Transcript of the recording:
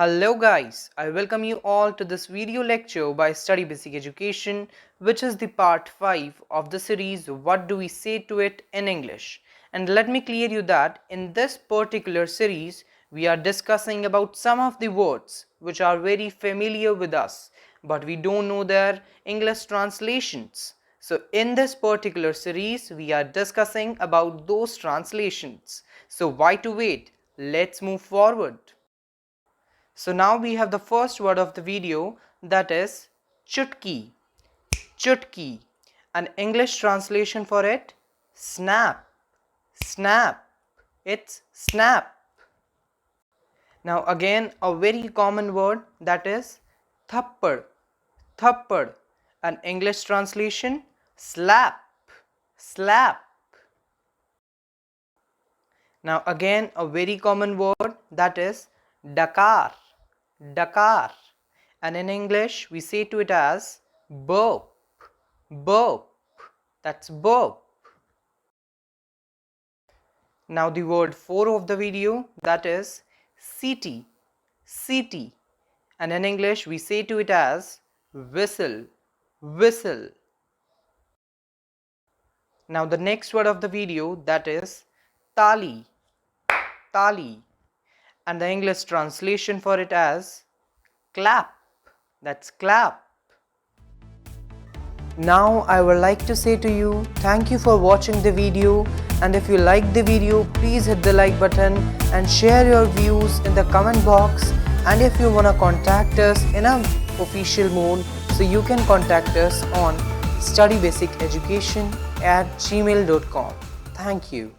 Hello guys, I welcome you all to this video lecture by Study Basic Education, which is the part 5 of the series What Do We Say to It in English. And let me clear you that in this particular series, we are discussing about some of the words which are very familiar with us, but we don't know their English translations. So in this particular series, we are discussing about those translations. So why to wait? Let's move forward. So now we have the first word of the video, that is chutki. Chutki. An English translation for it, snap. Snap. It's snap. Now again a very common word, that is thappad. Thappad. An English translation, slap. Slap. Now again a very common word, that is dakar. Dakar. And in English we say to it as burp. Burp. That's burp. Now the word 4 of the video, that is city. City. And in English we say to it as whistle. Whistle. Now the next word of the video, that is tali. Tali. And the English translation for it as clap. That's clap. Now I would like to say to you, thank you for watching the video, and if you like the video, please hit the like button and share your views in the comment box. And if you want to contact us in an official mode, so you can contact us on studybasiceducation@gmail.com. Thank you.